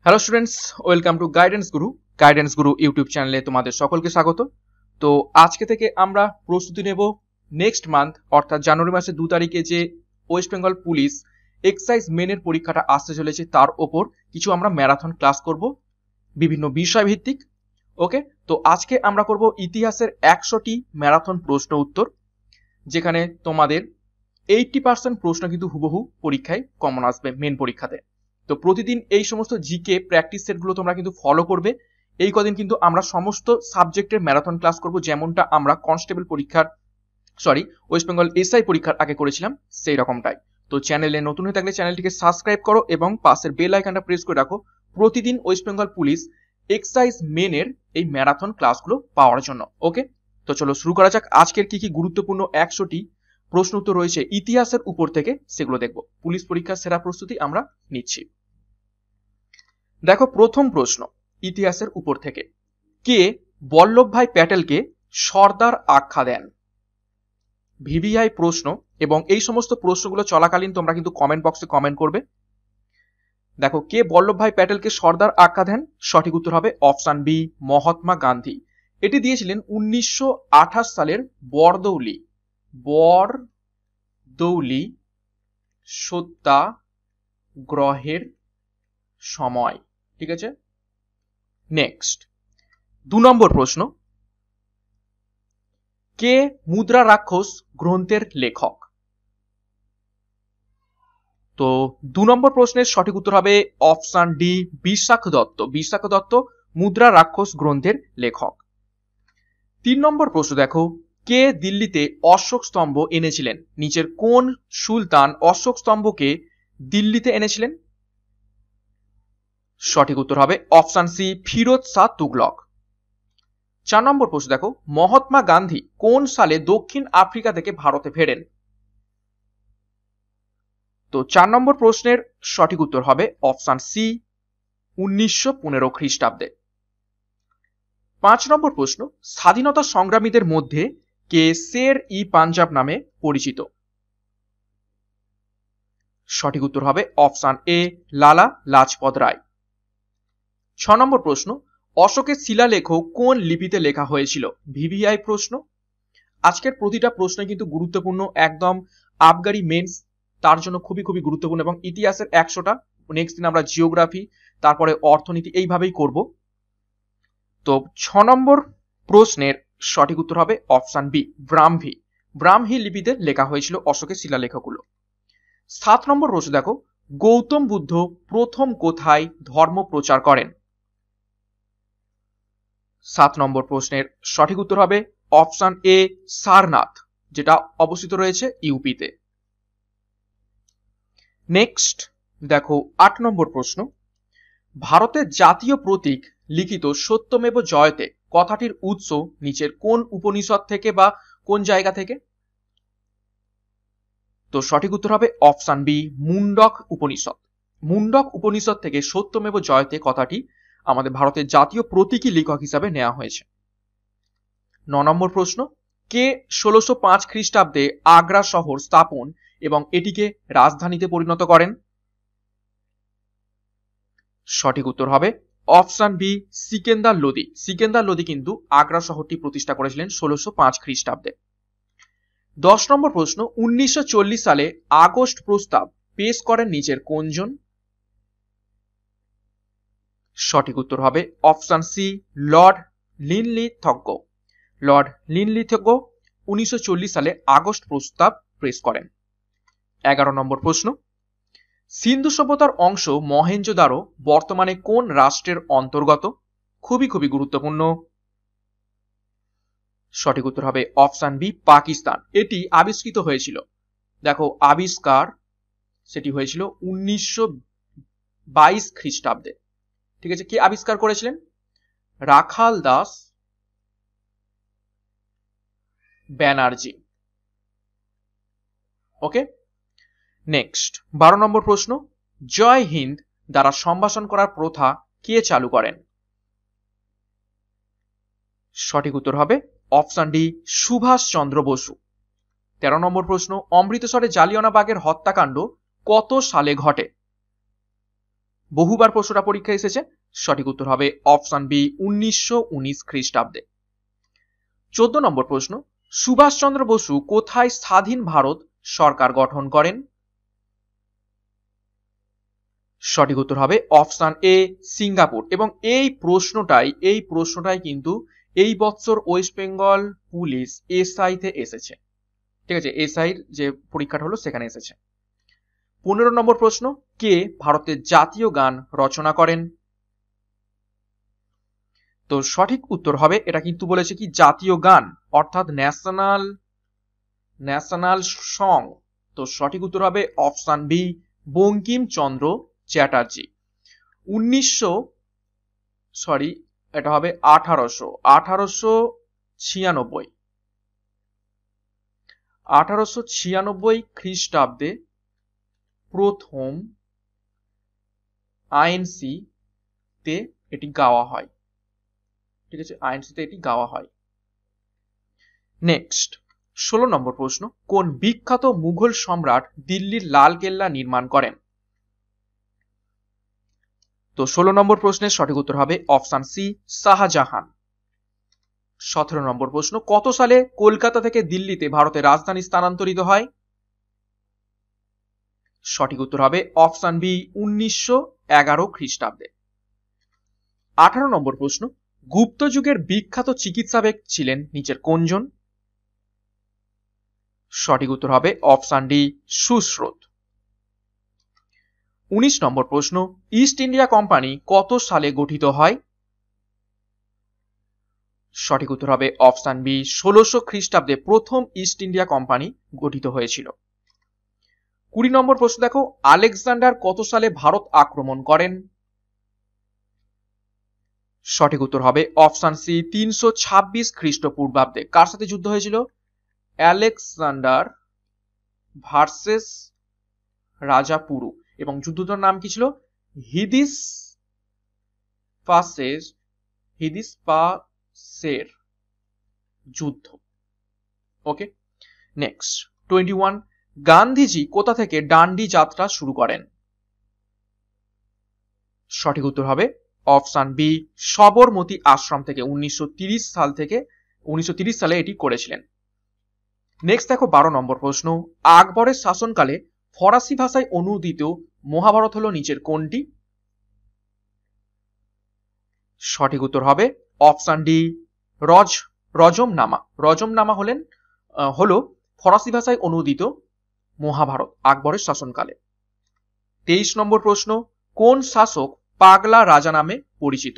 Hello students, welcome to guidance Guru YouTube চ্যানেলে তোমাদের সকলকে স্বাগত। তো আজকে থেকে আমরা প্রস্তুতি নেব নেক্সট মান্থ অর্থাৎ জানুয়ারি মাসের 2 তারিখে যে ওয়েস্ট বেঙ্গল পুলিশ এক্সাইজ মেনের পরীক্ষাটা আসতে চলেছে তার ওপর কিছু আমরা ম্যারাথন ক্লাস করব বিভিন্ন বিষয় ভিত্তিক। ওকে, তো আজকে আমরা করব ইতিহাসের 100টি ম্যারাথন প্রশ্ন উত্তর, যেখানে তোমাদের 80% প্রশ্ন কিন্তু হুবহু পরীক্ষায় কমন আসবে মেন পরীক্ষাতে। তো প্রতিদিন এই সমস্ত জিকে প্র্যাকটিস সেটগুলো তোমরা কিন্তু ফলো করবে। এই কদিন কিন্তু আমরা সমস্ত সাবজেক্টের ম্যারাথন ক্লাস করব, যেমনটা আমরা কনস্টেবল পরীক্ষার ওয়েস্ট বেঙ্গল এসআই পরীক্ষার আগে করেছিলাম সেই রকমটাই। তো চ্যানেলে নতুন হয়ে থাকলে চ্যানেলটিকে সাবস্ক্রাইব করো এবং পাশের বেল আইকনটা প্রেস করে রাখো প্রতিদিন ওয়েস্ট বেঙ্গল পুলিশ এক্সাইজ মেনের এই ম্যারাথন ক্লাসগুলো পাওয়ার জন্য। ওকে, তো চলো শুরু করা যাক। আজকের কি কি গুরুত্বপূর্ণ 100টি প্রশ্ন উত্তর রয়েছে ইতিহাসের উপর থেকে সেগুলো দেখব। পুলিশ পরীক্ষার সেরা প্রস্তুতি আমরা নিচ্ছি। দেখো, প্রথম প্রশ্ন ইতিহাসের উপর থেকে, কে বল্লভভাই প্যাটেলকে সর্দার আখ্যা দেন? ভিভিআই প্রশ্ন, এবং এই সমস্ত প্রশ্নগুলো চলাকালীন তোমরা কিন্তু কমেন্ট বক্সে কমেন্ট করবে। দেখো, কে বল্লভভাই প্যাটেলকে সর্দার আখ্যা দেন? সঠিক উত্তর হবে অপশন বি, মহাত্মা গান্ধী। এটি দিয়েছিলেন 1928 সালের বরদৌলি সত্যাগ্রহের সময়। ঠিক আছে, নেক্সট 2 নম্বর প্রশ্ন, কে মুদ্রা রাক্ষস গ্রন্থের লেখক? তো 2 নম্বর প্রশ্নের সঠিক উত্তর হবে অপশন ডি, বিশাখ দত্ত মুদ্রা রাক্ষস গ্রন্থের লেখক। 3 নম্বর প্রশ্ন দেখো, কে দিল্লিতে অশোক স্তম্ভ এনেছিলেন? নিচের কোন সুলতান অশোক স্তম্ভকে দিল্লিতে এনেছিলেন? সঠিক উত্তর হবে অপশন সি, ফিরোজ শাহ তুগলক। 4 নম্বর প্রশ্ন দেখো, মহাত্মা গান্ধী কোন সালে দক্ষিণ আফ্রিকা থেকে ভারতে ফেরেন? তো 4 নম্বর প্রশ্নের সঠিক উত্তর হবে অপশন সি, 1915 খ্রিস্টাব্দে। 5 নম্বর প্রশ্ন, স্বাধীনতা সংগ্রামীদের মধ্যে কে শের ই পাঞ্জাব নামে পরিচিত? সঠিক উত্তর হবে অপশন এ, লালা লাজপত রায়। 6 নম্বর প্রশ্ন, অশোকের শিলালেখ কোন লিপিতে লেখা হয়েছিল? ভিভিআই প্রশ্ন। আজকের প্রতিটা প্রশ্ন কিন্তু গুরুত্বপূর্ণ, একদম আবগারি মেন্স তার জন্য খুবই গুরুত্বপূর্ণ। এবং ইতিহাসের 100টা, নেক্সট দিন আমরা জিওগ্রাফি, তারপরে অর্থনীতি, এইভাবেই করব। তো 6 নম্বর প্রশ্নের সঠিক উত্তর হবে অপশন বি, ব্রাহ্মী লিপিতে লেখা হয়েছিল অশোকের শিলালেখগুলো। 7 নম্বর প্রশ্ন দেখো, গৌতম বুদ্ধ প্রথম কোথায় ধর্ম প্রচার করেন? 7 নম্বর প্রশ্নের সঠিক উত্তর হবে অপশন এ, সারনাথ, যেটা অবস্থিত রয়েছে ইউপিতে। নেক্সট দেখো 8 নম্বর প্রশ্ন, ভারতের জাতীয় প্রতীক লিখিত সত্যমেব জয়তে কথাটির উৎস নিচের কোন উপনিষদ থেকে বা কোন জায়গা থেকে? তো সঠিক উত্তর হবে অপশন বি, মুন্ডক উপনিষদ থেকে সত্যমেব জয়তে কথাটি আমাদের ভারতের জাতীয় প্রতীকী লেখক হিসাবে নেওয়া হয়েছে। 9 নম্বর প্রশ্ন, কে 1605 খ্রিস্টাব্দে আগ্রা শহর স্থাপন এবং এটিকে রাজধানীতে পরিণত করেন? সঠিক উত্তর হবে অপশন বি, সিকেন্দার লোদি কিন্তু আগ্রা শহরটি প্রতিষ্ঠা করেছিলেন 1605 খ্রিস্টাব্দে। 10 নম্বর প্রশ্ন, 1940 সালে আগস্ট প্রস্তাব পেশ করেন নিচের কোনজন? সঠিক উত্তর হবে অপশন সি, লর্ড লিনলিথগো। 1940 সালে আগস্ট প্রস্তাব পেশ করেন। 11 নম্বর প্রশ্ন, সিন্ধু সভ্যতার অংশ মহেঞ্জোদারো বর্তমানে কোন রাষ্ট্রের অন্তর্গত? খুবই গুরুত্বপূর্ণ। সঠিক উত্তর হবে অপশন বি, পাকিস্তান। এটি আবিষ্কৃত হয়েছিল, দেখো আবিষ্কার সেটি হয়েছিল 1922 খ্রিস্টাব্দে। ঠিক আছে, কে আবিষ্কার করেছিলেন? রাখাল দাস ব্যানার্জি। ওকে, নেক্সট 12 নম্বর প্রশ্ন, জয় হিন্দ দ্বারা সম্ভাষণ করার প্রথা কে চালু করেন? সঠিক উত্তর হবে অপশন ডি, সুভাষ চন্দ্র বসু। 13 নম্বর প্রশ্ন, অমৃতসরে জালিয়ানওয়ালাবাগের হত্যাকাণ্ড কত সালে ঘটে? বহুবার প্রশ্নটা পরীক্ষায় এসেছে। সঠিক উত্তর হবে অপশন বি 1919 খ্রিস্টাব্দে। 14 নম্বর প্রশ্ন, সুভাষচন্দ্র বসু কোথায় স্বাধীন ভারত সরকার গঠন করেন? সঠিক উত্তর হবে অপশন এ সিঙ্গাপুর। এবং এই প্রশ্নটাই কিন্তু এই বছর ওয়েস্ট বেঙ্গল পুলিশ এসআই তে এসেছে। ঠিক আছে, এসআই যে পরীক্ষাটা হলো সেখানে এসেছে। 15 নম্বর প্রশ্ন, কে ভারতের জাতীয় গান রচনা করেন? তো সঠিক উত্তর হবে, এটা কিন্তু বলেছে কি জাতীয় গান অর্থাৎ ন্যাশনাল সং। তো সঠিক উত্তর হবে অপশন বি বঙ্কিমচন্দ্র চ্যাটার্জি। 1896 খ্রিস্টাব্দে প্রথম আইএনসি তে এটি গাওয়া হয়। ঠিক আছে, আইএনসি তে এটি গাওয়া হয়। নেক্সট 16 নম্বর প্রশ্ন, কোন বিখ্যাত মুঘল সম্রাট দিল্লির লাল কেল্লা নির্মাণ করেন? তো 16 নম্বর প্রশ্নের সঠিক উত্তর হবে অপশন সি শাহজাহান। 17 নম্বর প্রশ্ন, কত সালে কলকাতা থেকে দিল্লিতে ভারতের রাজধানী স্থানান্তরিত হয়? সঠিক উত্তর হবে অপশন বি 1911 খ্রিস্টাব্দে। 18 নম্বর প্রশ্ন, গুপ্ত যুগের বিখ্যাত চিকিৎসাবিদ ছিলেন নিচের কোনজন? সঠিক উত্তর হবে অপশন ডি সুশ্রুত। 19 নম্বর প্রশ্ন, ইস্ট ইন্ডিয়া কোম্পানি কত সালে গঠিত হয়? সঠিক উত্তর হবে অপশন বি 1600 খ্রিস্টাব্দে প্রথম ইস্ট ইন্ডিয়া কোম্পানি গঠিত হয়েছিল। 20 নম্বর প্রশ্ন দেখো, আলেকজান্ডার কত সালে ভারত আক্রমণ করেন? সঠিক উত্তর হবে অপশন সি 326 খ্রিস্টপূর্বাব্দে। কার সাথে যুদ্ধ হয়েছিল? Alexander versus Rajapuru. এবং যুদ্ধটার নাম কি ছিল? হিদিসপাসের যুদ্ধ। ওকে, নেক্সট 21, গান্ধীজি কোথা থেকে ডান্ডি যাত্রা শুরু করেন? সঠিক উত্তর হবে অপশন বি সবরমতী আশ্রম থেকে। 1930 সালে এটি করেছিলেন। নেক্সট দেখো 12 নম্বর প্রশ্ন, আকবরের শাসনকালে ফরাসি ভাষায় অনুদিত মহাভারত হলো নিচের কোনটি? সঠিক উত্তর হবে অপশন ডি রজমনামা হলো ফরাসি ভাষায় অনুদিত মহাভারত আকবরের শাসনকালে। 23 নম্বর প্রশ্ন, কোন শাসক পাগলা রাজা নামে পরিচিত?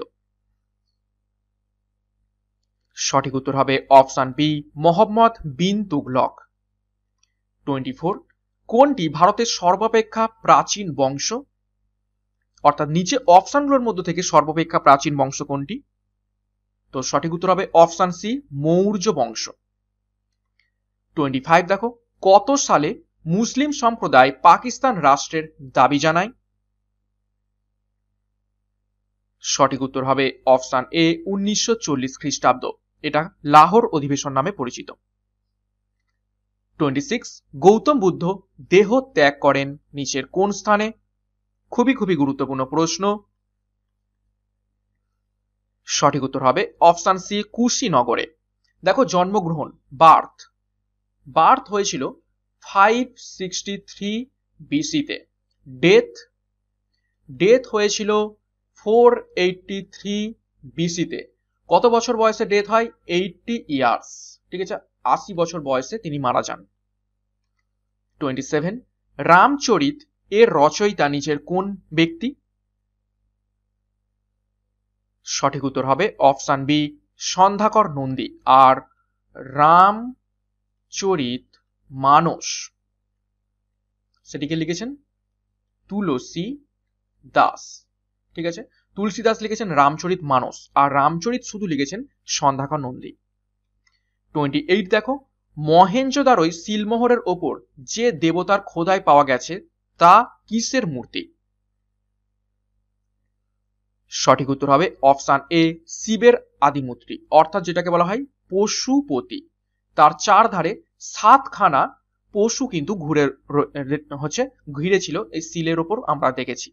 সঠিক উত্তর হবে অপশন বি মোহাম্মদ বিন তুগলক। 24, কোনটি ভারতের সর্বাপেক্ষা প্রাচীন বংশ? অর্থাৎ নিচে অপশনগুলোর মধ্যে থেকে সর্বাপেক্ষা প্রাচীন বংশ কোনটি? তো সঠিক উত্তর হবে অপশন সি মৌর্য বংশ। 25 দেখো, কত সালে মুসলিম সম্প্রদায় পাকিস্তান রাষ্ট্রের দাবি জানায়? সঠিক উত্তর হবে অপশন এ 1940 খ্রিস্টাব্দ। এটা লাহোর অধিবেশন নামে পরিচিত। 26, গৌতম বুদ্ধ দেহ ত্যাগ করেন নিচের কোন স্থানে? খুবই গুরুত্বপূর্ণ প্রশ্ন। সঠিক উত্তর হবে অপশন সি কুশীনগরে। দেখো জন্মগ্রহণ বার্থ হয়েছিল 563 বিসিতে। ডেথ হয়েছিল 483 বিসিতে। কত বছর বয়সে ডেথ হয়? 80 ইয়ার্স। ঠিক আছে, 80 বছর বয়সে তিনি মারা যান। 27, রামচরিত এর রচয়িতা নিচের কোন ব্যক্তি? সঠিক উত্তর হবে অপশন বি সন্ধ্যাকর নন্দী। আর রামচরিত মানস সেটিকে লিখেছেন তুলসী দাস। ঠিক আছে, তুলসী দাস লিখেছেন রামচরিত মানস, আর রামচরিত শুধু লিখেছেন সন্ধ্যাকর নন্দী। 28 দেখো, মহেঞ্জোদারোয় সিলমোহরের ওপর যে দেবতার খোদাই পাওয়া গেছে তা কিসের মূর্তি? সঠিক উত্তর হবে অপশন এ শিবের আদিমূর্তি, অর্থাৎ যেটাকে বলা হয় পশুপতি। তার চারধারে 7খানা পশু কিন্তু ঘিরে ছিল এই শিলের ওপর আমরা দেখেছি।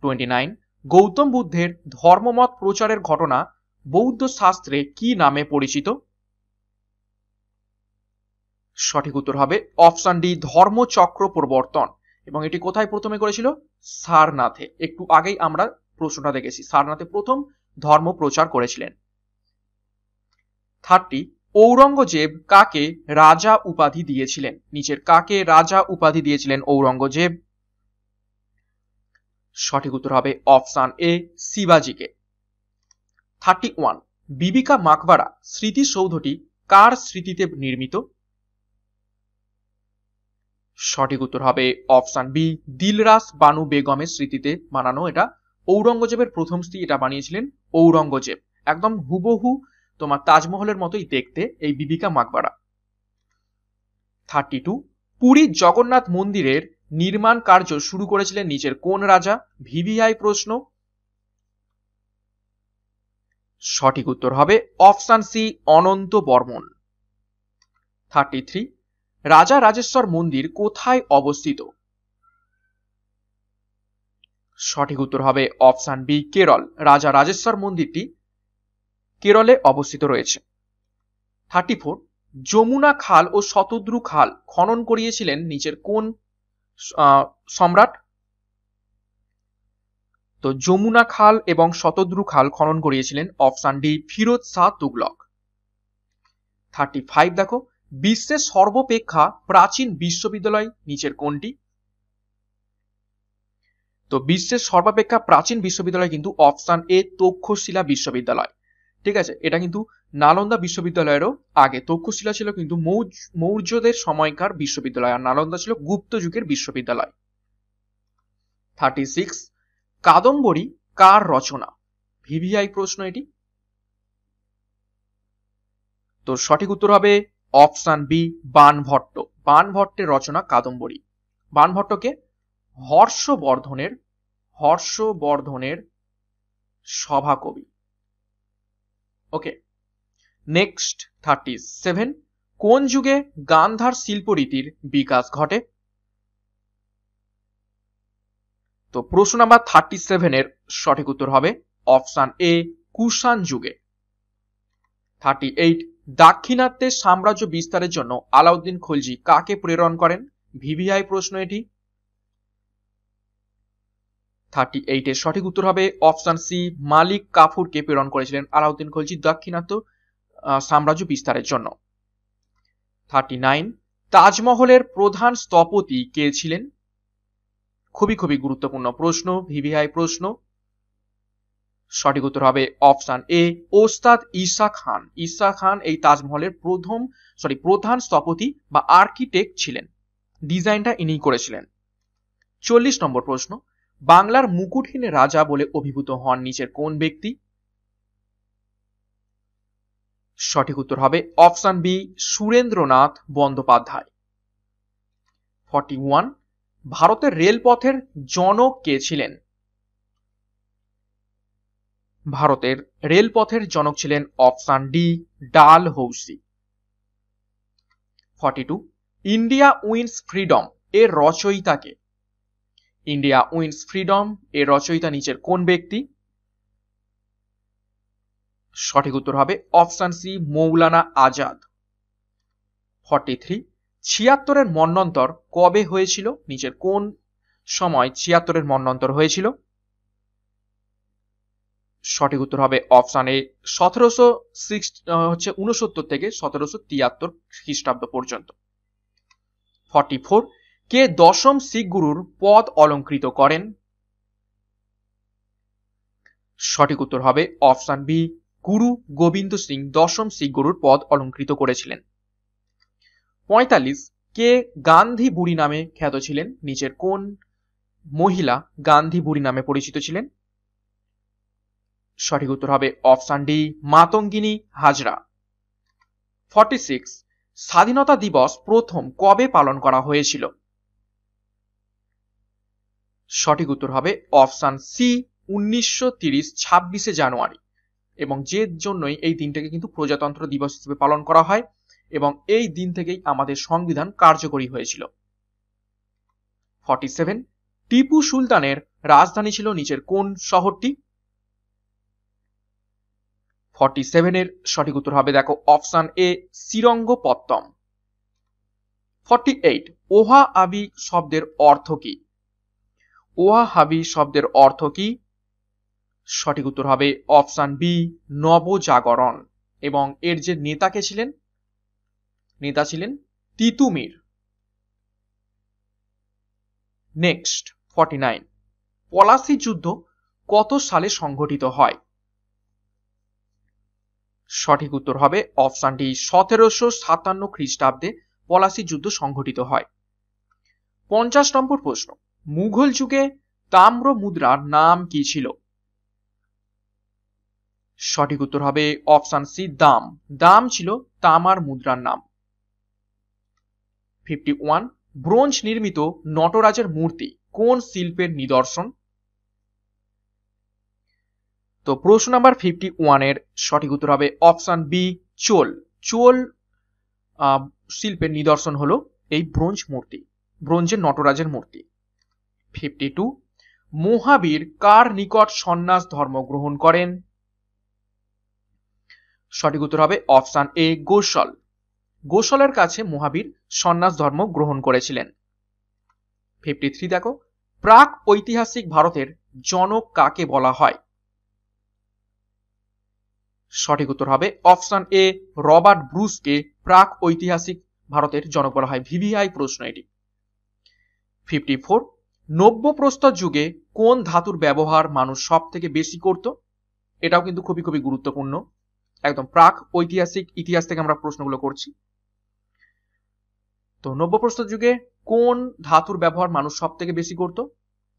29 গৌতম বুদ্ধের ধর্মমত প্রচারের ঘটনা বৌদ্ধ শাস্ত্রে কি নামে পরিচিত? সঠিক উত্তর হবে অপশন ডি ধর্মচক্র প্রবর্তন। এবং এটি কোথায় প্রথমে করেছিল? সারনাথে। একটু আগেই আমরা প্রশ্নটা দেখেছি, সারনাথে প্রথম ধর্ম প্রচার করেছিলেন। 30 ঔরঙ্গজেব কাকে রাজা উপাধি দিয়েছিলেন? নিচের কাকে রাজা উপাধি দিয়েছিলেন ঔরঙ্গজেব? সঠিক উত্তর হবে অপশন এ শিবাজিকে। 31 বিবিকা মাকবারা স্মৃতিসৌধটি কার স্মৃতিতে নির্মিত? সঠিক উত্তর হবে অপশন বি দিলরাস বানু বেগমের স্মৃতিতে বানানো। এটা ঔরঙ্গজেবের প্রথম স্ত্রী এটা বানিয়েছিলেন ঔরঙ্গজেব। একদম হুবহু তোমার তাজমহলের মতোই দেখতে এই বিবিকা মাকবারা। 32 পুরী জগন্নাথ মন্দিরের নির্মাণ কার্য শুরু করেছিলেন নিচের কোন রাজা? ভিভিআই প্রশ্ন। সঠিক উত্তর হবে অপশন সি অনন্ত বর্মন। 33 রাজা রাজেশ্বর মন্দির কোথায় অবস্থিত? সঠিক উত্তর হবে অপশন বি কেরল। রাজা রাজেশ্বর মন্দিরটি কেরলে অবস্থিত রয়েছে। 34 যমুনা খাল ও শতদ্রু খাল খনন করিয়েছিলেন নিচের কোন সম্রাট? তো যমুনা খাল এবং শতদ্রু খাল খনন করিয়েছিলেন অপশন ডি ফিরোজ শাহ তুগলক। 35 দেখো বিশ্বের সর্বাপেক্ষা প্রাচীন বিশ্ববিদ্যালয় নিচের কোনটি? তো বিশ্বের সর্বাপেক্ষা প্রাচীন বিশ্ববিদ্যালয় কিন্তু অপশন এ তক্ষশিলা বিশ্ববিদ্যালয়। ঠিক আছে, এটা কিন্তু নালন্দা বিশ্ববিদ্যালয়েরও আগে। তক্ষশিলা ছিল কিন্তু মৌর্যদের সময়কার বিশ্ববিদ্যালয়, আর নালন্দা ছিল গুপ্ত যুগের বিশ্ববিদ্যালয়। 36 কাদম্বরী কার রচনা? ভিভিআই প্রশ্ন এটি। তো সঠিক উত্তর হবে অপশন বি বাণভট্ট। বাণভট্টের রচনা কাদম্বরী। বাণভট্টকে হর্ষবর্ধনের সভাকবি। ওকে, নেক্সট 37 কোন যুগে গান্ধার শিল্পরীতির বিকাশ ঘটে? তো প্রশ্ন নাম্বার 37 এর সঠিক উত্তর হবে অপশন এ কুষাণ যুগে। 38 দাক্ষিণাত্যের সাম্রাজ্য বিস্তারের জন্য আলাউদ্দিন খলজি কাকে প্রেরণ করেন? ভিভিআই প্রশ্ন এটি। 38 এর সঠিক উত্তর হবে অপশন সি মালিক কাফুরকে প্রেরণ করেছিলেন আলাউদ্দিন খলজি দাক্ষিণাত্য সাম্রাজ্য বিস্তারের জন্য। 39 তাজমহলের প্রধান স্থপতি কে ছিলেন? খুবই গুরুত্বপূর্ণ প্রশ্ন, ভিভিআই প্রশ্ন। সঠিক উত্তর হবে অপশন এ ওস্তাদ ঈসা খান। ঈসা খান এই তাজমহলের প্রধান স্থপতি বা আর্কিটেক্ট ছিলেন। ডিজাইনটা ইনি করেছিলেন। 40 নম্বর প্রশ্ন বাংলার মুকুটহীন রাজা বলে অভিভূত হন নিচের কোন ব্যক্তি? সঠিক উত্তর হবে অপশন বি সুরেন্দ্রনাথ বন্দ্যোপাধ্যায়। 41 ভারতের রেলপথের জনক কে ছিলেন? ভারতের রেলপথের জনক ছিলেন option D Dalhousie. 42 India wins freedom এর রচয়িতাকে? ইন্ডিয়া উইন্স ফ্রিডম এর রচয়িতা নিচের কোন ব্যক্তি? সঠিক উত্তর হবে অপশন সি মৌলানা আজাদ। 43 76 এর মন্বন্তর কবে হয়েছিল? নিচের কোন সময় 76 এর মন্বন্তর হয়েছিল? সঠিক উত্তর হবে অপশন এ 1769 থেকে 1773 খ্রিস্টাব্দ পর্যন্ত। 44 কে দশম শিখ গুরুর পদ অলঙ্কৃত করেন? সঠিক উত্তর হবে অপশন বি গুরু গোবিন্দ সিং দশম শিখ গুরুর পদ অলঙ্কৃত করেছিলেন। 45 কে গান্ধী বুড়ি নামে খ্যাত ছিলেন? নিচের কোন মহিলা গান্ধী বুড়ি নামে পরিচিত ছিলেন? সঠিক উত্তর হবে অপশন ডি মাতঙ্গিনী হাজরা। 46 স্বাধীনতা দিবস প্রথম কবে পালন করা হয়েছিল? সঠিক উত্তর হবে অপশন সি 1930 26শে জানুয়ারি। এবং যে জন্যই এই দিনটাকে কিন্তু প্রজাতন্ত্র দিবস হিসেবে পালন করা হয় এবং এই দিন থেকেই আমাদের সংবিধান কার্যকরী হয়েছিল। 47 টিপু সুলতানের রাজধানী ছিল নিচের কোন শহরটি? 47 এর সঠিক উত্তর হবে দেখো অপশন এ শ্রীরঙ্গপত্তম। 48 ওয়াহাবি শব্দের অর্থ কি? ওয়াহাবি শব্দের অর্থ কি? সঠিক উত্তর হবে অপশন বি নবজাগরণ। এবং এর যে নেতা কে ছিলেন? নেতা ছিলেন তিতুমির। নেক্সট 49 পলাশী যুদ্ধ কত সালে সংঘটিত হয়? সঠিক উত্তর হবে অপশন ডি 1757 খ্রিস্টাব্দে পলাশী যুদ্ধ সংঘটিত হয়। 50 নম্বর প্রশ্ন মুঘল যুগে তাম্র মুদ্রার নাম কি ছিল? সঠিক উত্তর হবে অপশন সি দাম। দাম ছিল তামার মুদ্রার নাম। 51 ব্রোঞ্জ নির্মিত নটরাজের মূর্তি কোন শিল্পের নিদর্শন? তো প্রশ্ন নাম্বার 51 এর সঠিক উত্তর হবে অপশন বি চোল। চোল শিল্পের নিদর্শন হলো এই ব্রোঞ্জ মূর্তি, ব্রোঞ্জের নটরাজের মূর্তি। 52 মহাবীর কার নিকট সন্ন্যাস ধর্ম গ্রহণ করেন? সঠিক উত্তর হবে অপশন এ গোসল। গোসলের কাছে মহাবীর সন্ন্যাস ধর্ম গ্রহণ করেছিলেন। 53 দেখো প্রাক ঐতিহাসিক ভারতের জনক কাকে বলা হয়? সঠিক উত্তর হবে অপশন এ রবার্ট ব্রুসকে প্রাক ঐতিহাসিক ভারতের জনক বলা হয়। ভিভিআই প্রশ্ন এটি। 54 নব্যপ্রস্তর যুগে কোন ধাতুর ব্যবহার মানুষ সব থেকে বেশি করত? এটাও কিন্তু খুবই খুবই গুরুত্বপূর্ণ, একদম প্রাক ঐতিহাসিক ইতিহাস থেকে আমরা প্রশ্নগুলো করছি। তো নব্যপ্রস্তর যুগে কোন ধাতুর ব্যবহার মানুষ সব থেকে বেশি করত?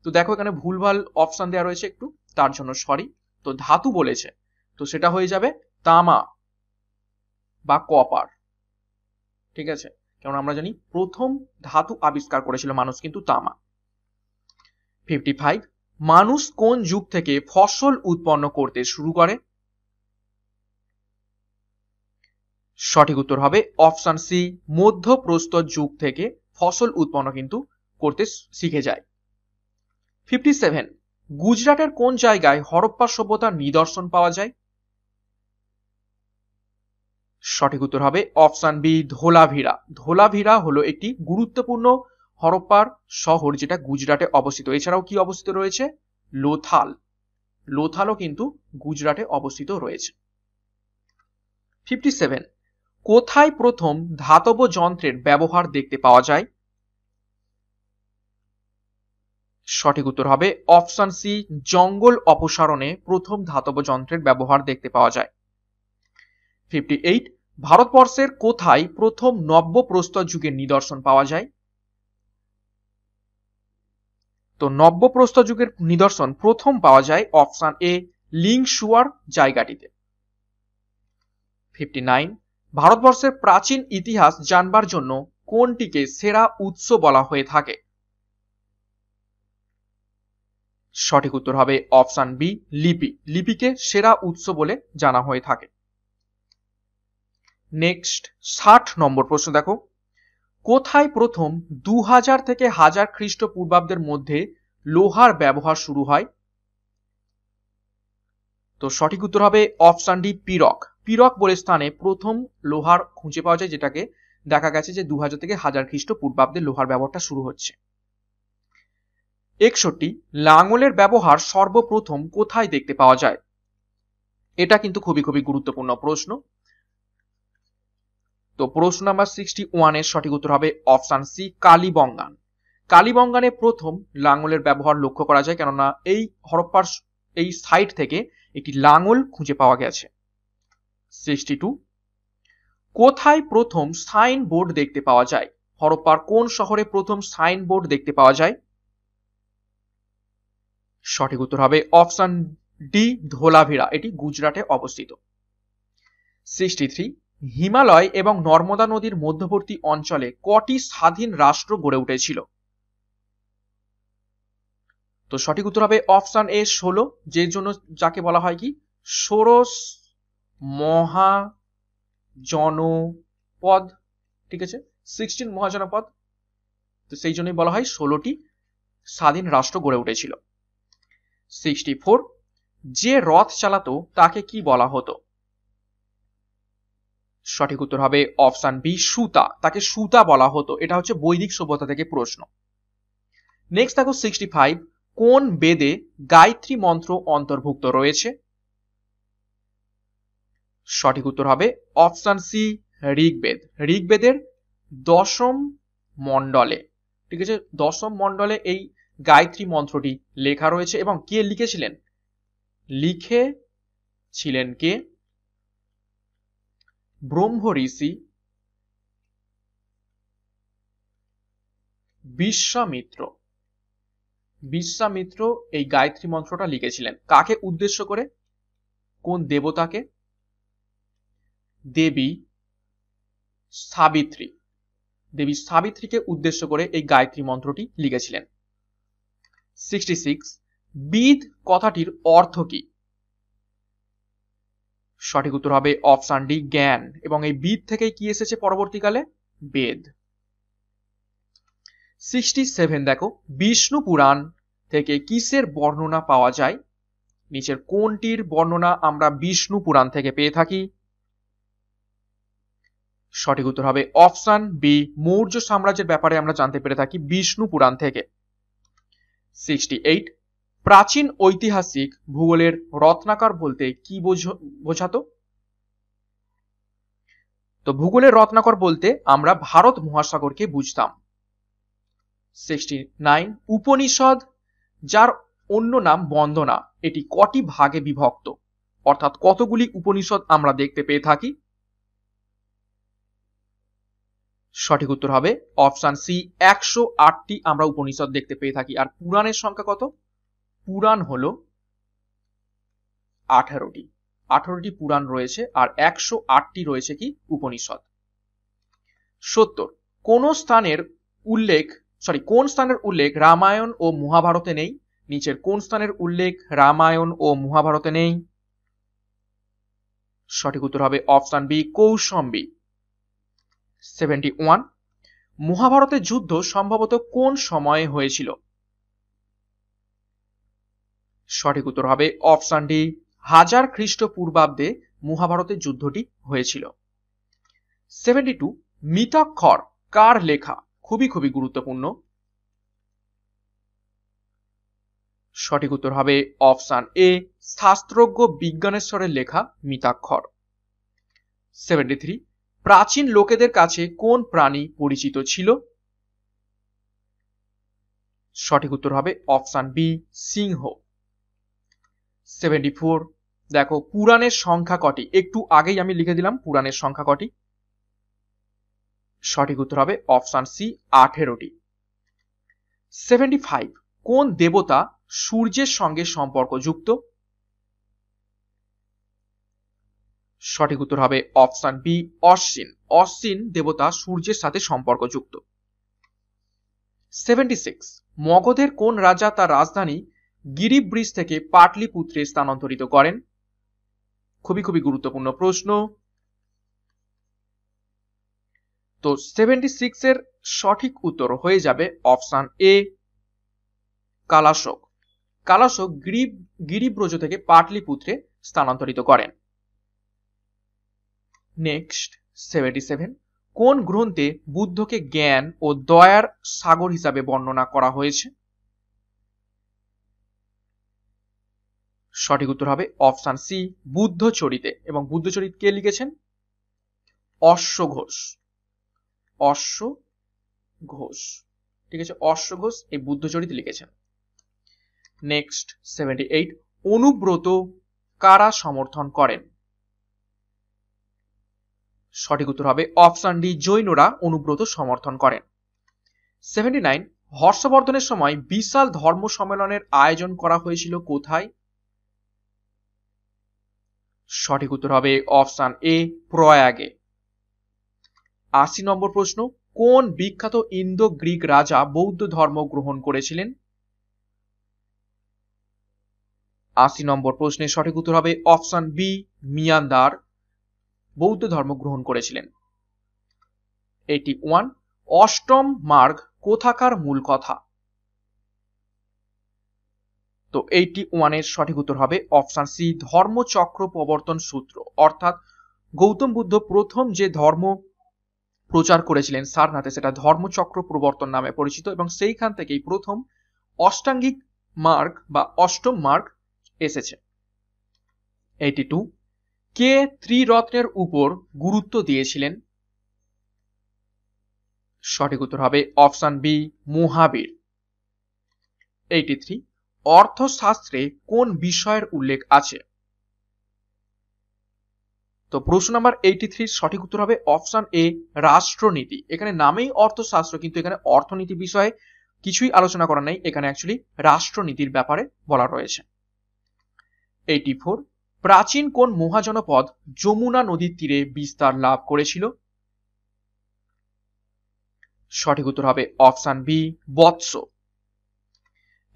তো দেখো এখানে ভুলভাল অপশন দেওয়া রয়েছে একটু, তার জন্য সরি। তো ধাতু বলেছে, তো সেটা হয়ে যাবে তামা বা কপার। ঠিক আছে, কারণ আমরা জানি প্রথম ধাতু আবিষ্কার করেছিল মানুষ কিন্তু তামা। 55 মানুষ কোন যুগ থেকে ফসল উৎপন্ন করতে শুরু করে? সঠিক উত্তর হবে অপশন সি মধ্যপ্রস্তর যুগ থেকে ফসল উৎপন্ন কিন্তু করতে শিখে যায়। 57 গুজরাটের কোন জায়গায় হরপ্পা সভ্যতার নিদর্শন পাওয়া যায়? সঠিক উত্তর হবে অপশন বি ধোলাভিরা। ধোলাভিরা হলো একটি গুরুত্বপূর্ণ হরপ্পার শহর যেটা গুজরাটে অবস্থিত। এছাড়াও কি অবস্থিত রয়েছে? লোথাল। লোথালও কিন্তু গুজরাটে অবস্থিত রয়েছে। 57 কোথায় প্রথম ধাতব যন্ত্রের ব্যবহার দেখতে পাওয়া যায়? সঠিক উত্তর হবে অপশন সি জঙ্গল অপসারণে প্রথম ধাতব যন্ত্রের ব্যবহার দেখতে পাওয়া যায়। 58 ভারতবর্ষের কোথায় প্রথম নব্যপ্রস্তর যুগের নিদর্শন পাওয়া যায়? তো নব্যপ্রস্তর যুগের নিদর্শন প্রথম পাওয়া যায় অপশন এ লিংশুয়ার জায়গাটিতে। 59 ভারতবর্ষের প্রাচীন ইতিহাস জানবার জন্য কোনটিকে সেরা উৎস বলা হয়ে থাকে? সঠিক উত্তর হবে অপশন বি লিপি। লিপিকে সেরা উৎস বলে জানা হয়ে থাকে। নেক্সট 60 নম্বর প্রশ্ন দেখো কোথায় প্রথম 2000 থেকে 1000 খ্রিস্টপূর্বাব্দের মধ্যে লোহার ব্যবহার শুরু হয়? তো সঠিক উত্তর হবে অপশন ডি পিরক। পিরক বলে স্থানে প্রথম লোহার খুঁজে পাওয়া যায়, যেটাকে দেখা গেছে যে 2000 থেকে 1000 খ্রিস্টপূর্বাব্দে লোহার ব্যবহারটা শুরু হচ্ছে। 61 লাঙলের ব্যবহার সর্বপ্রথম কোথায় দেখতে পাওয়া যায়? এটা কিন্তু খুবই খুবই গুরুত্বপূর্ণ প্রশ্ন। তো প্রশ্ন নাম্বার 61 এর সঠিক উত্তর হবে অপশন সি কালীবঙ্গান। কালীবঙ্গানে প্রথম লাঙলের ব্যবহার লক্ষ্য করা যায়, কেননা এই হরপ্পার এই সাইট থেকে একটি লাঙল খুঁজে পাওয়া গেছে। 62 কোথায় প্রথম সাইন বোর্ড দেখতে পাওয়া যায়? হরপ্পার কোন শহরে প্রথম সাইন বোর্ড দেখতে পাওয়া যায়? সঠিক উত্তর হবে অপশন ডি ধোলাভিরা, এটি গুজরাটে অবস্থিত। 63 হিমালয় এবং নর্মদা নদীর মধ্যবর্তী অঞ্চলে কটি স্বাধীন রাষ্ট্র গড়ে উঠেছিল? তো সঠিক উত্তর হবে অপশন এ 16, যে জন্য যাকে বলা হয় কি ষোড়শ মহাজনপদ। ঠিক আছে, 16 মহাজনপদ, তো সেই জন্যই বলা হয় 16টি স্বাধীন রাষ্ট্র গড়ে উঠেছিল। 64 যে রথ চালাতো তাকে কি বলা হতো? সঠিক উত্তর হবে অপশন বি সুতা, তাকে সুতা বলা হতো। এটা হচ্ছে বৈদিক সভ্যতা থেকে প্রশ্ন। নেক্সট দেখো 65 কোন বেদে গায়ত্রী মন্ত্র অন্তর্ভুক্ত রয়েছে? সঠিক উত্তর হবে অপশন সি ঋগ্বেদ। ঋগ্বেদের দশম মণ্ডলে, ঠিক আছে, দশম মণ্ডলে এই গায়ত্রী মন্ত্রটি লেখা রয়েছে। এবং কে লিখেছিলেন? লিখেছিলেন কে? ব্রহ্ম ঋষি বিশ্বামিত্র। বিশ্বামিত্র এই গায়ত্রী মন্ত্রটা লিখেছিলেন। কাকে উদ্দেশ্য করে? কোন দেবতাকে? দেবী সাবিত্রী। দেবী সাবিত্রীকে উদ্দেশ্য করে এই গায়ত্রী মন্ত্রটি লিখেছিলেন। 66 বিদ কথাটির অর্থ কি? সঠিক উত্তর হবে অপশন ডি জ্ঞান। এবং এই বিদ থেকে কি এসেছে পরবর্তীকালে? বেদ। 67 দেখো বিষ্ণু পুরাণ থেকে কিসের বর্ণনা পাওয়া যায়? নিচের কোনটির বর্ণনা আমরা বিষ্ণু পুরাণ থেকে পেয়ে থাকি? সঠিক উত্তর হবে অপশন বি মৌর্য সাম্রাজ্যের ব্যাপারে আমরা জানতে পেরে থাকি বিষ্ণু পুরাণ থেকে। 68 প্রাচীন ঐতিহাসিক ভূগোলের রত্নাকর বলতে কি বোঝাতো? তো ভূগোলের রত্নাকর বলতে আমরা ভারত মহাসাগরকে বুঝতাম। 69 উপনিষদ যার অন্য নাম বন্দনা, এটি কটি ভাগে বিভক্ত? অর্থাৎ কতগুলি উপনিষদ আমরা দেখতে পেয়ে থাকি? সঠিক উত্তর হবে অপশন সি 108টি আমরা উপনিষদ দেখতে পেয়ে থাকি। আর পুরাণের সংখ্যা কত? পুরাণ হলো 18টি। 18টি পুরাণ রয়েছে আর 108টি রয়েছে কি উপনিষদ। 70 কোন স্থানের উল্লেখ রামায়ণ ও মহাভারতে নেই? নিচের কোন স্থানের উল্লেখ রামায়ণ ও মহাভারতে নেই? সঠিক উত্তর হবে অপশন বি কৌশম্বী। 71 মহাভারতের যুদ্ধ সম্ভবত কোন সময়ে হয়েছিল? সঠিক উত্তর হবে অপশন ডি 1000 খ্রিস্টপূর্বাব্দে মহাভারতের যুদ্ধটি হয়েছিল। 72 মিতাক্ষর কার লেখা? খুবই গুরুত্বপূর্ণ। সঠিক উত্তর হবে অপশন এ শাস্ত্রজ্ঞ বিজ্ঞানেশ্বরের লেখা মিতাক্ষর। 73 প্রাচীন লোকেদের কাছে কোন প্রাণী পরিচিত ছিল? সঠিক উত্তর হবে অপশন বি সিংহ। 74 দেখো পুরাণের সংখ্যা কটি? একটু আগেই আমি লিখে দিলাম পুরাণের সংখ্যা কটি। সঠিক উত্তর হবে অপশন সি 18টি। 75 কোন দেবতা সূর্যের সঙ্গে সম্পর্কযুক্ত? সঠিক উত্তর হবে অপশন বি অশ্বিন। অশ্বিন দেবতা সূর্যের সাথে সম্পর্কযুক্ত। 76 মগধের কোন রাজা তার রাজধানী গিরিব্রিজ থেকে পাটলিপুত্রে স্থানান্তরিত করেন? খুবই গুরুত্বপূর্ণ প্রশ্ন। তো 76 এর সঠিক উত্তর হয়ে যাবে অপশন এ কালাশোক। কালাশোক গিরিব্রজ থেকে পাটলিপুত্রে স্থানান্তরিত করেন। নেক্সট 77 কোন গ্রন্থে বুদ্ধকে জ্ঞান ও দয়ার সাগর হিসাবে বর্ণনা করা হয়েছে? সঠিক উত্তর হবে অপশন সি বুদ্ধচরিতে। এবং বুদ্ধচরিত কে লিখেছেন? অশ্বঘোষ। অশ্বঘোষ, ঠিক আছে, অশ্বঘোষ এই বুদ্ধচরিত লিখেছেন। নেক্সট 78 অনুব্রত কারা সমর্থন করেন? সঠিক উত্তর হবে অপশন ডি জৈনরা অনুব্রত সমর্থন করেন। 79 হর্ষবর্ধনের সময় বিশাল ধর্ম সম্মেলনের আয়োজন করা হয়েছিল কোথায়? সঠিক উত্তর হবে অপশন এ প্রয়াগে। 80 নম্বর প্রশ্ন কোন বিখ্যাত ইন্দো গ্রিক রাজা বৌদ্ধ ধর্ম গ্রহণ করেছিলেন? 80 নম্বর প্রশ্নের সঠিক উত্তর হবে অপশন বি মিয়ানদার বৌদ্ধ ধর্ম গ্রহণ করেছিলেন। 81 অষ্টম মার্গ কোথাকার মূল কথা? তো 81 এর সঠিক উত্তর হবে অপশন সি, ধর্মচক্র প্রবর্তন সূত্র। অর্থাৎ গৌতম বুদ্ধ প্রথম যে ধর্ম প্রচার করেছিলেন সারনাথে, সেটা ধর্মচক্র প্রবর্তন নামে পরিচিত, এবং সেইখান থেকেই প্রথম অষ্টাঙ্গিক মার্গ বা অষ্টম মার্গ এসেছে। 82, কে ত্রিরত্নের উপর গুরুত্ব দিয়েছিলেন? সঠিক উত্তর হবে অপশন বি, মহাবীর। 83, অর্থশাস্ত্রে কোন বিষয়ের উল্লেখ আছে? তো প্রশ্ন নাম্বার 83 সঠিক উত্তর হবে অপশন এ, রাষ্ট্রনীতি। এখানে নামেই অর্থশাস্ত্র, কিন্তু এখানে অর্থনীতি বিষয়ে কিছুই আলোচনা করা নেই, এখানে অ্যাকচুয়ালি রাষ্ট্রনীতির ব্যাপারে বলা রয়েছে। 84, প্রাচীন কোন মহাজনপদ যমুনা নদীর তীরে বিস্তার লাভ করেছিল? সঠিক উত্তর হবে অপশন বি, বৎস।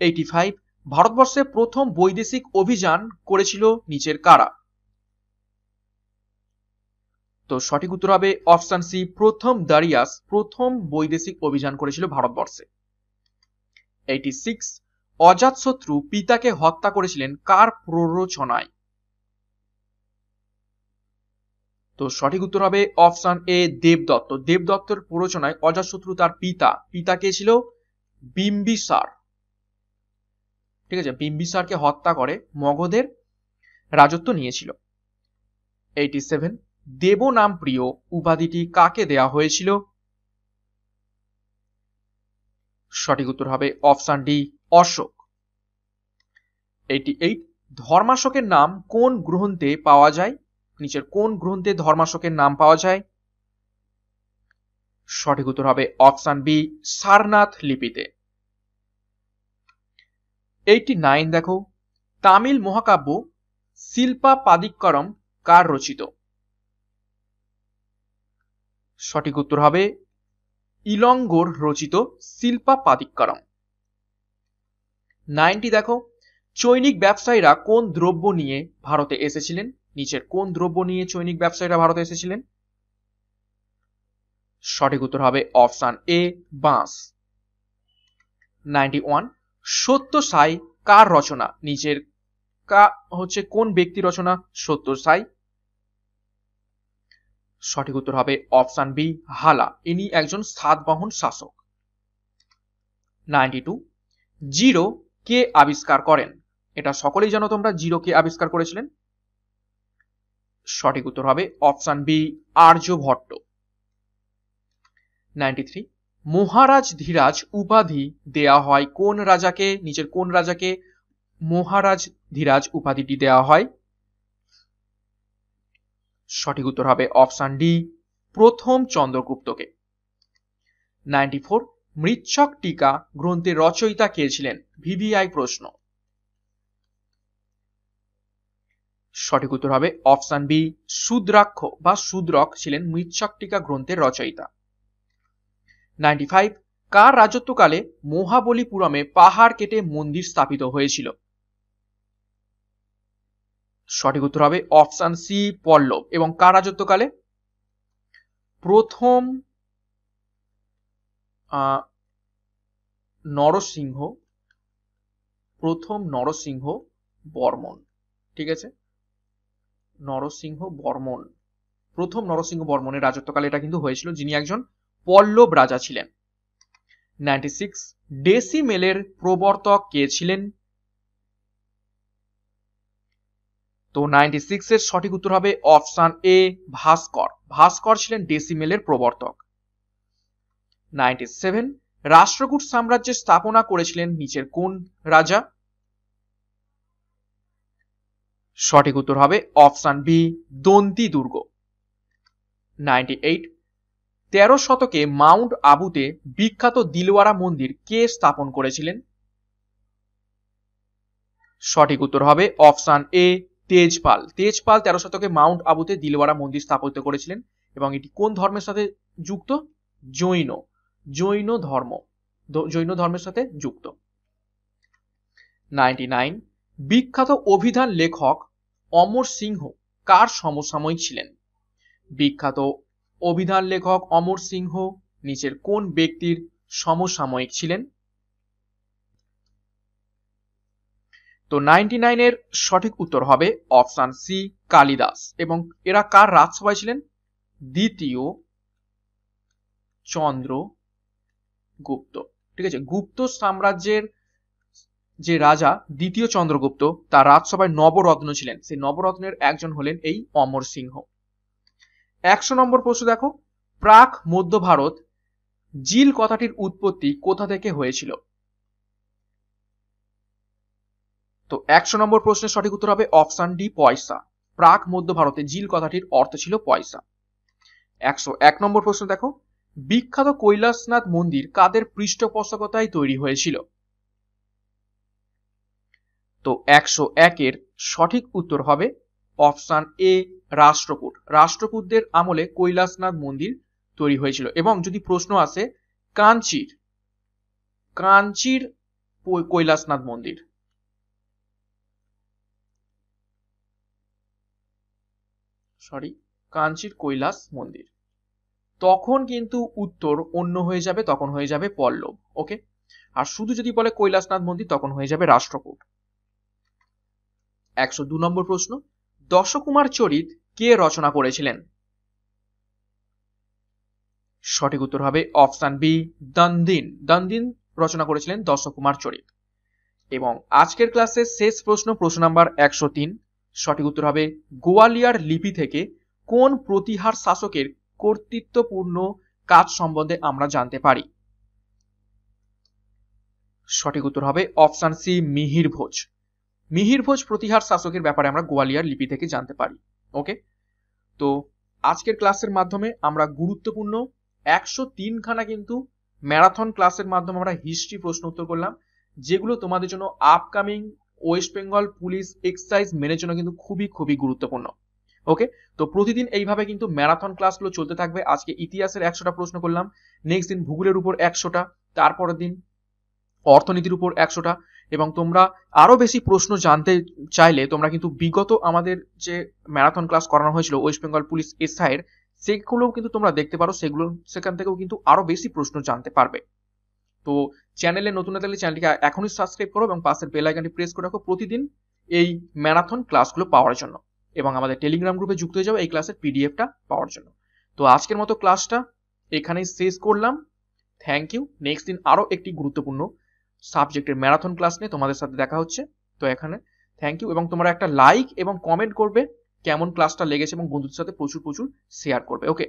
85, ভারতবর্ষে প্রথম বৈদেশিক অভিযান করেছিল নিচের কারা? তো সঠিক উত্তর হবে অপশন সি, প্রথম দারিয়াস প্রথম বৈদেশিক অভিযান করেছিল ভারতবর্ষে। 86, অজাতশত্রু পিতাকে হত্যা করেছিলেন কার প্ররোচনায়? তো সঠিক উত্তর হবে অপশন এ, দেবদত্ত। দেবদত্তের প্ররোচনায় অজাতশত্রু তার পিতা কে ছিল? বিম্বিসার। ঠিক আছে, বিম্বিসারকে হত্যা করে মগধের রাজত্ব নিয়েছিল। 87, দেব নাম প্রিয় উপাধিটি কাকে দেয়া হয়েছিল? সঠিক উত্তর হবে অপশন ডি, অশোক। 88, ধর্মাশোকের নাম কোন গ্রন্থে পাওয়া যায়? নিচের কোন গ্রন্থে ধর্মাশোকের নাম পাওয়া যায়? সঠিক উত্তর হবে অপশন বি, সারনাথ লিপিতে। 89, দেখো, তামিল মহাকাব্য শিল্পা পাদিক্করম কার রচিত? সঠিক উত্তর হবে ইলঙ্গোর রচিত শিল্পা পাদিক্করম। 90, দেখো, চৈনিক ব্যবসায়ীরা কোন দ্রব্য নিয়ে ভারতে এসেছিলেন? নিচের কোন দ্রব্য নিয়ে চৈনিক ব্যবসায়ীরা ভারতে এসেছিলেন? সঠিক উত্তর হবে অপশন এ, বাঁশ। 91, সত্যসাই কার রচনা? নিচের হচ্ছে কোন ব্যক্তি রচনা সত্যসাই? সঠিক উত্তর হবে অপশন বি, হালা। ইনি একজন সাতবাহন শাসক। 92, জিরো কে আবিষ্কার করেন? এটা সকলেই জানো তোমরা, জিরো কে আবিষ্কার করেছিলেন? সঠিক উত্তর হবে অপশন বি, আর্যভট্ট। 93, মহারাজ ধীরাজ উপাধি দেয়া হয় কোন রাজাকে? নিচের কোন রাজাকে মহারাজ ধীরাজ উপাধিটি দেওয়া হয়? সঠিক উত্তর হবে অপশন ডি, প্রথম চন্দ্রগুপ্তকে। 94, মৃচ্ছক টিকা গ্রন্থের রচয়িতা কে ছিলেন? ভিভিআই প্রশ্ন। সঠিক উত্তর হবে অপশন বি, শূদ্রাক্ষ বা শূদ্রক ছিলেন মৃচ্ছক টিকা গ্রন্থের রচয়িতা। 95, কার রাজত্বকালে মহাবলীপুরমে পাহাড় কেটে মন্দির স্থাপিত হয়েছিল? সঠিক উত্তর হবে অপশন সি, পল্লব। এবং কার রাজত্বকালে? প্রথম নরসিংহ বর্মন। ঠিক আছে, নরসিংহ বর্মন, প্রথম নরসিংহ বর্মনের রাজত্বকালে এটা কিন্তু হয়েছিল, যিনি একজন পল্লব রাজা ছিলেন। 96, ডেসিমেলের প্রবর্তক কে ছিলেন? তো 96 এর সঠিক উত্তর হবে অপশন এ, ভাস্কর। ভাস্কর ছিলেন ডেসিমেলের প্রবর্তক। 97, রাষ্ট্রকূট সাম্রাজ্যের স্থাপনা করেছিলেন নিচের কোন রাজা? সঠিক উত্তর হবে অপশন বি, দন্তি দুর্গ। 98, 13 শতকে মাউন্ট আবুতে বিখ্যাত দিলওয়ারা মন্দির কে স্থাপন করেছিলেন? সঠিক উত্তর হবে অপশন এ, তেজপাল। তেজপাল 13 শতকে মাউন্ট আবুতে দিলওয়ারা মন্দির স্থাপিত করেছিলেন, এবং এটি কোন ধর্মের সাথে যুক্ত? জৈন ধর্মের সাথে যুক্ত। 99, বিখ্যাত অভিধান লেখক অমর সিংহ কার সমসাময়িক ছিলেন? বিখ্যাত অভিধান লেখক অমর সিংহ নিচের কোন ব্যক্তির সমসাময়িক ছিলেন? তো 99 এর সঠিক উত্তর হবে অপশন সি কালিদাস। এবং এরা কার রাজসভায় ছিলেন? দ্বিতীয় চন্দ্রগুপ্ত। ঠিক আছে, গুপ্ত সাম্রাজ্যের যে রাজা দ্বিতীয় চন্দ্রগুপ্ত তার রাজসভায় নবরত্ন ছিলেন, সেই নবরত্নের একজন হলেন এই অমর সিংহ। 100 নম্বর প্রশ্ন দেখো, প্রাক মধ্য ভারত জিল কথাটির উৎপত্তি কোথা থেকে হয়েছিল? তো 100 নম্বর প্রশ্নের সঠিক উত্তর হবে অপশন ডি পয়সা। প্রাক মধ্য ভারতে জিল কথাটির অর্থ ছিল পয়সা। 101 নম্বর প্রশ্ন দেখো, বিখ্যাত কৈলাসনাথ মন্দির কাদের পৃষ্ঠপোষকতায় তৈরি হয়েছিল? তো 101 এর সঠিক উত্তর হবে অপশন এ রাষ্ট্রকূট। রাষ্ট্রকূটদের আমলে কৈলাসনাথ মন্দির তৈরি হয়েছিল। এবং যদি প্রশ্ন আসে কাঞ্চির কৈলাসনাথ মন্দির, কাঞ্চির কৈলাস মন্দির, তখন কিন্তু উত্তর অন্য হয়ে যাবে, তখন হয়ে যাবে পল্লব। ওকে, আর শুধু যদি বলে কৈলাসনাথ মন্দির তখন হয়ে যাবে রাষ্ট্রকূট। 102 নম্বর প্রশ্ন, দশকুমার চরিত কে রচনা করেছিলেন? সঠিক উত্তর হবে অপশন বি দন্দিন। দন্দিন রচনা করেছিলেন দশকুমার চরিত। এবং আজকের ক্লাসের শেষ প্রশ্ন, প্রশ্ন নাম্বার 103, সঠিক উত্তর হবে গোয়ালিয়র লিপি থেকে কোন প্রতিহার শাসকের কর্তৃত্বপূর্ণ কাজ সম্বন্ধে আমরা জানতে পারি? সঠিক উত্তর হবে অপশন সি মিহির ভোজ। মিহির ভোজ প্রতিহার শাসকের ব্যাপারে আমরা গোয়ালিয়র লিপি থেকে জানতে পারি। ওকে, তো আজকের ক্লাসের মাধ্যমে আমরা গুরুত্বপূর্ণ 103 খানা কিন্তু ম্যারাথন ক্লাসের মাধ্যমে আমরা হিস্ট্রি প্রশ্ন উত্তর করলাম, যেগুলো তোমাদের জন্য upcoming West Bengal police exercise মেনের জন্য কিন্তু খুবই খুবই গুরুত্বপূর্ণ। ওকে, তো প্রতিদিন এইভাবে কিন্তু ম্যারাথন ক্লাসগুলো চলতে থাকবে। আজকে ইতিহাসের 100টা প্রশ্ন করলাম, নেক্সট দিন ভূগোলের উপর 100টা, তারপরের দিন অর্থনীতির উপর 100টা। এবং তোমরা আরো বেশি প্রশ্ন জানতে চাইলে তোমরা কিন্তু বিগত আমাদের যে ম্যারাথন ক্লাস করানো হয়েছিল ওয়েস্ট বেঙ্গল পুলিশ এসআই এর, সেগুলোও কিন্তু তোমরা দেখতে পারো, সেখান থেকেও কিন্তু আরো বেশি প্রশ্ন জানতে পারবে। তো চ্যানেলে নতুন না থাকলে চ্যানেলটিকে এখনই সাবস্ক্রাইব করো এবং পাশের বেল আইকনটি প্রেস করে রাখো প্রতিদিন এই ম্যারাথন ক্লাসগুলো পাওয়ার জন্য। এবং আমাদের টেলিগ্রাম গ্রুপে যুক্ত হয়ে যাও এই ক্লাসের পিডিএফটা পাওয়ার জন্য। তো আজকের মতো ক্লাসটা এখানেই শেষ করলাম। Thank you. নেক্সট দিন আরো একটি গুরুত্বপূর্ণ সাবজেক্টের ম্যারাথন ক্লাস নিয়ে তোমাদের সাথে দেখা হচ্ছে। তো এখানে থ্যাংক ইউ, এবং তোমরা একটা লাইক এবং কমেন্ট করবে কেমন ক্লাসটা লেগেছে, এবং বন্ধুদের সাথে প্রচুর শেয়ার করবে। ওকে।